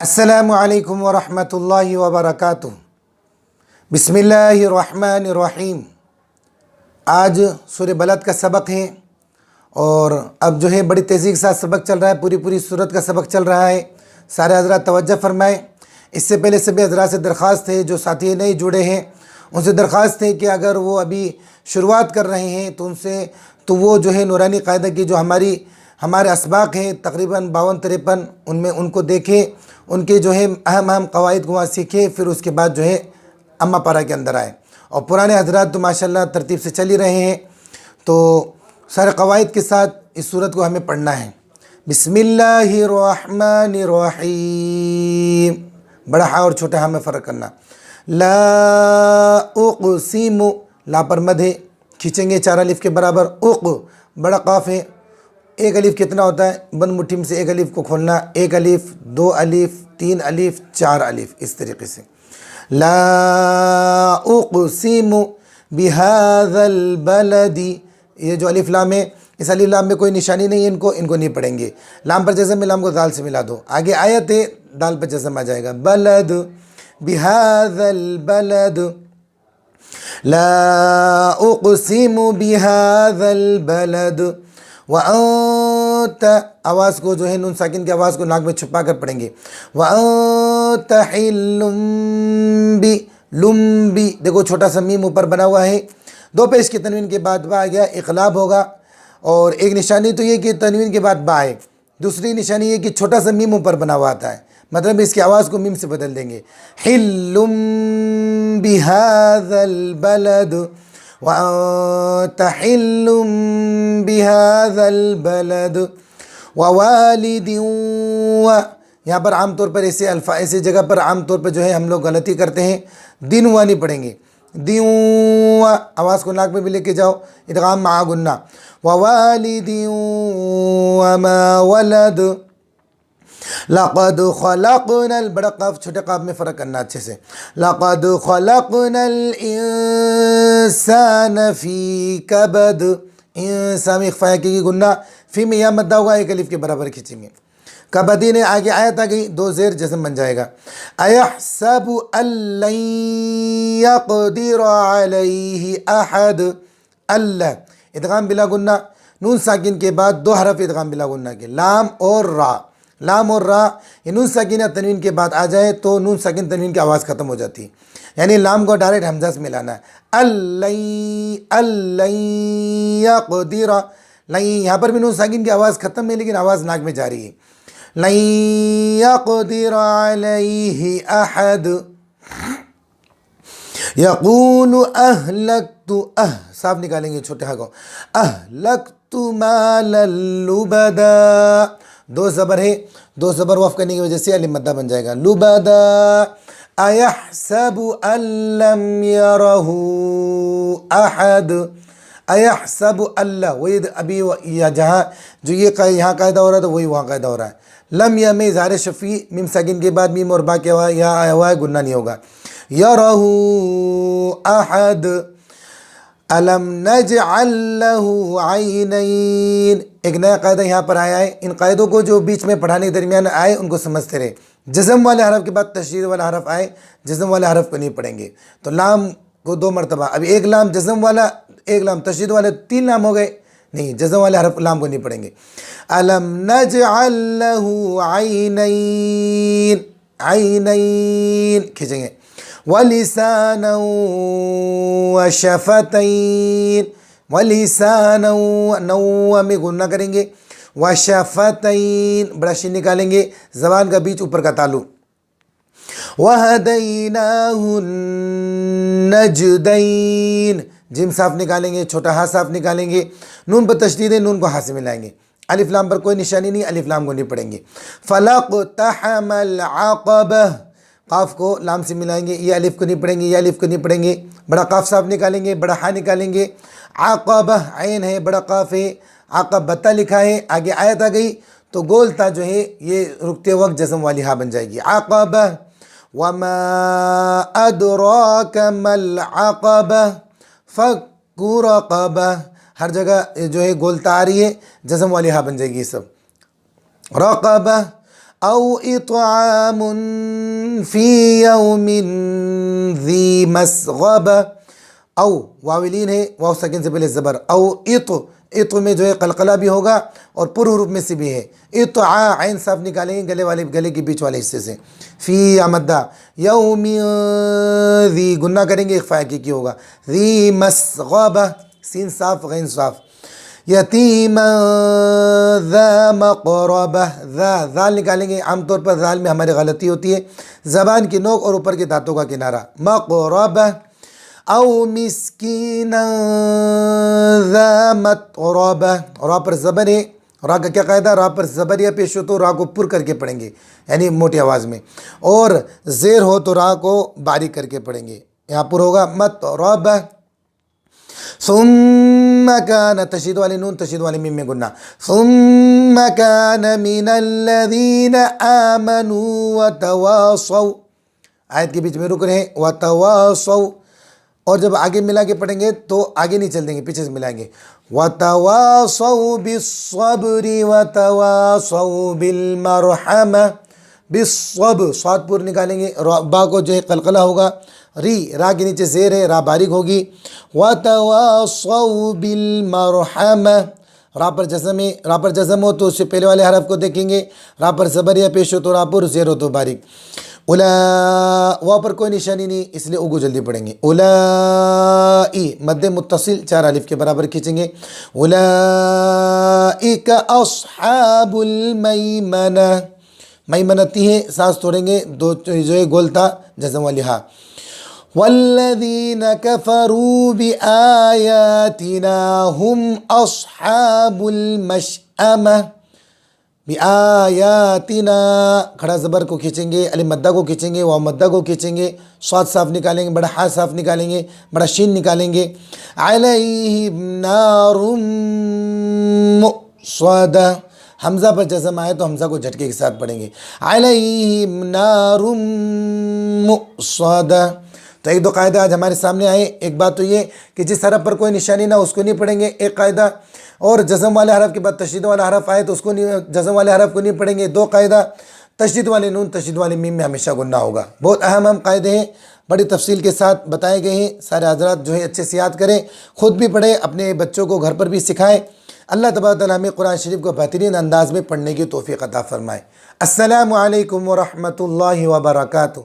अस्सलामुअलैकुम वरहमतुल्लाहि वबरकातुह। बिस्मिल्लाहिर्रहमानिर्रहीम। आज सूरह बलद का सबक है और अब जो है बड़ी तेज़ी के साथ सबक चल रहा है, पूरी सूरत का सबक चल रहा है। सारे हज़रात तवज्जो फरमाएँ। इससे पहले सभी हज़रात से दरख्वास्त है, जो साथी नए जुड़े हैं उनसे दरख्वास्त है कि अगर वो अभी शुरुआत कर रहे हैं तो वो जो है नूरानी क़ायदा की जो हमारे असबाक हैं तकरीबन 52-53 उनमें उनको देखें, उनके जो है अहम क़वाइद को वहाँ सीखें, फिर उसके बाद जो है अम्मा पारा के अंदर आए। और पुराने हज़रात तो माशाल्लाह तरतीब से चल ही रहे हैं, तो सारे क़वाइद के साथ इस सूरत को हमें पढ़ना है। बिस्मिल्लाहिर्रहमानिर्रहीम। बड़ा हा और छोटा हा में फ़र्क करना। ला उक़सिमु, ला पर मद है, खींचेंगे 4 अलिफ के बराबर। उक़ बड़ा क़ाफ़ है, एक अलिफ कितना होता है, बंद मुट्ठी में से एक अलिफ को खोलना, 1 अलिफ 2 अलिफ 3 अलिफ 4 अलिफ, इस तरीके से। ला उक़सिमु बिहाज़ल बलदी, ये जो अलिफ लाम है, इस अलिफ लाम में कोई निशानी नहीं है, इनको नहीं पढ़ेंगे। लाम पर जज़म में लाम को दाल से मिला दो, आगे आयत है, दाल पर जज़म आ जाएगा। बलद बिहाज़ल बलद, ला उक़सिमु बिहाज़ल बलद। वअन्त, आवाज़ को जो है नून साकिन की आवाज़ को नाक में छुपा कर पढ़ेंगे। वअन्त हिल्लुम बि, लुम्बी, देखो छोटा सा मीम ऊपर बना हुआ है, 2 पेश की तनवीन के बाद बा आ गया, इक़लाब होगा। और एक निशानी तो ये कि तनवीन के बाद बा है, दूसरी निशानी ये कि छोटा सा मीम ऊपर बना हुआ आता है, मतलब इसकी आवाज़ को मीम से बदल देंगे। हिल्लुम बिहाज़ल बलद वअन्त हिल्लुम बिहाज़ल बलद ववालिदिन व, यहाँ पर आम तौर पर ऐसे जगह पर आम तौर पर जो है हम लोग गलती करते हैं, दिन हुआ नहीं पढ़ेंगे, दिन आवाज़ को नाक में भी लेके जाओ, इदगाम मा गुन्ना। ववालिदिन वमा वलद लक़द ख़लक़नल, बड़ा क़ाफ़ छोटे क़ाफ़ में फ़र्क करना अच्छे से। लक़द ख़लक़नल इंसान फ़ी कबद, इंसान में इख़फ़ा की गुन्ना, फ़ी में या मद्दा होगा, 1 अलिफ के बराबर खींचेंगे। कबदी ने आगे आयत आ गई, 2 ज़ेर जज़म बन जाएगा। अयहसबु अल्लन यक़दिर अलैहि अहद, अल्ला इदगाम बिला गुन्ना, नून साकिन के बाद 2 हरफ इदगाम बिला गुन्ना के, लाम और रा। लाम और रा ये नून साकिन या तनवीन के बाद आ जाए तो नून साकिन तनवीन की आवाज़ ख़त्म हो जाती है, यानी लाम को डायरेक्ट हमज़ा से मिलाना है। अल्लन यक़दिर, लई यहाँ पर भी नून साकिन की आवाज़ ख़त्म है, लेकिन आवाज़ नाक में जा रही है। लन यक़दिर अलैहि अहद यक़ूलु अहलक्तु, साफ निकालेंगे छोटे हा को, अहलक्तु मालन लुबदा, 2 ज़बर है, 2 ज़बर वफ़ करने की वजह से अलिफ मद्दा बन जाएगा। लुबदा अयहसबु अल्लम यरहु अहद, अयहसबु अल्ला, वही अभी या जहाँ जो ये यहाँ कायदा हो रहा था वही वहाँ कायदा हो रहा है। लम या में ज़ार शफ़ी, मीम साकिन के बाद मीम और बा के यहाँ आया हुआ है, गुन्ना नहीं होगा। यरहु अहद अलम नजअल लहु ऐनैन, एक नया कायदा यहाँ पर आया है। इन कायदों को जो बीच में पढ़ाने के दरमियान आए उनको समझते रहे। जज़म वाले हरफ के बाद तशदीद वाला हरफ आए, जज़म वाले हरफ को नहीं पढ़ेंगे। तो लाम को 2 मरतबा, अभी 1 लाम जज़म वाला, 1 लाम तशदीद वाले, 3 लाम हो गए, नहीं जज़म वाले हरफ लाम को नहीं पढ़ेंगे। अलम नजअल लहु ऐनैन, ऐनैन खींचेंगे। वलिसानन व शफ़तैन, वलिसानन नौ में गुन्ना करेंगे, व शफ़तैन बड़ा शीन निकालेंगे, ज़बान का बीच ऊपर का तालु। वहदैनाहु नजदैन, जिम साफ निकालेंगे, छोटा हा साफ निकालेंगे, नून पर तशदीद है, नून को हा से मिलाएंगे। अलिफ लाम पर कोई निशानी नहीं, अलिफ लाम को नहीं पढ़ेंगे। फ़लक़तहमल अक़बह, क़ाफ़ को लाम से मिलाएंगे, ये अलिफ को नहीं पढ़ेंगे, ये अलिफ को नहीं पढ़ेंगे। बड़ा क़ाफ़ साफ निकालेंगे, बड़ा हा निकालेंगे। अक़बह ऐन है, बड़ा क़ाफ़ है, अक़बता लिखा है, आगे आयत आ गई तो गोलता जो है ये रुकते वक्त जज़म वाली हा बन जाएगी। अक़बह वमा अदराक मल अक़बह फ़क्कु रक़बह, हर जगह जो है गोलता आ रही है, जज़म वाली हा बन जाएगी। सब रक़बह او اطعام فی یوم ذی مسغبہ، او واولین ہے، واو ساکن سے پہلے زبر، او اط میں جو ہے قلقلہ بھی ہوگا اور پر حروف میں سے بھی ہے، اطعا عین صاف نکالیں گے گلے کے بیچ والے حصے سے، فی مدہ، یوم ذی گنہ کریں گے اخفاء کی ہوگا، ذی مسغبہ سین صاف غین صاف، یتیما ذا مقربہ، ذال نکالیں گے، عام طور پر ذال میں ہماری غلطی ہوتی ہے، زبان کی نوک اور اوپر کے دانتوں کا کنارہ، مقربہ، او مسکینا ذا متربہ، را پر زبر ہے، را کا کیا قاعدہ، را پر زبر یا پیش ہو تو را کو پر کر کے پڑھیں گے یعنی موٹی آواز میں، اور زیر ہو تو را کو باریک کر کے پڑھیں گے، یہاں پر ہوگا متربہ، ثم کان، تشدید والی نون تشدید والی میم میں گنہ، ثم کان من الذین آمنوا وتواصوا، آیت کے بیچ میں رک رہے ہیں، وتواصوا، اور جب آگے ملا کے پڑھیں گے تو آگے نہیں چل دیں گے، پیچھے سے ملائیں گے، وَتَوَاصَوْا بِالصَّبْرِ وَتَوَاصَوْا بِالْمَرْحَمَةِ، بالصبر صاد پور نکالیں گے، با کو جو ہے قلقلہ ہوگا، ری را کے نیچے زیر ہے، را باریک ہوگی، وَتَوَاصَوْا بِالْمَرْحَمَةِ، را پر جزم ہے، را پر جزم ہو تو اس سے پہلے والے حرف کو دیکھیں گے، را پر زبر یا پیش ہو تو را پر، زیر ہو تو باریک، واو پر کوئی نشانی نہیں اس لیے اگو جلدی پڑھیں گے، اولائی مد متصل 4 الف کے برابر کھینچیں گے، اولائک اصحاب المیمنہ، میمنتی ہے سانس توڑیں گے، دو جو ہے گول تھا جزم والی ہاں، والذین کفروا بآیاتنا هم اصحاب المشأمہ، بآیاتنا کھڑا زبر کو کھینچیں گے، الف مدہ کو کھینچیں گے، واو مدہ کو کھینچیں گے، صاد صاف نکالیں گے، بڑا ہا صاف نکالیں گے، بڑا شین نکالیں گے، علیہم نار مؤصدہ، حمزہ پر جزم آئے تو حمزہ کو جھٹکے کے ساتھ پڑھیں گے، علیہم نار مؤصدہ۔ تو ایک دو قاعدہ آج ہمارے سامنے آئے، ایک بات تو یہ کہ جس حرف پر کوئی نشانی نہ اس کو نہیں پڑھیں گے، ایک قاعدہ، اور جزم والے حرف کے بعد تشدید والا حرف آئے تو اس کو نہیں، جزم والے حرف کو نہیں پڑھیں گے، دو قاعدہ، تشدید والے نون تشدید والے میم میں ہمیشہ گنہ ہوگا۔ بہت اہم قاعدے ہیں، بڑی تفصیل کے ساتھ بتائے گئے ہیں، سارے حضرات جو ہے اچھے سے یاد کریں، خود بھی پڑھیں، اپنے بچوں کو گھر پر بھی سکھائیں۔ اللہ تبارک و تعالیٰ ہمیں قرآن شریف کو بہترین انداز میں پڑھنے کی توفیق عطا فرمائے۔ السلام علیکم ورحمۃ اللہ وبرکاتہ۔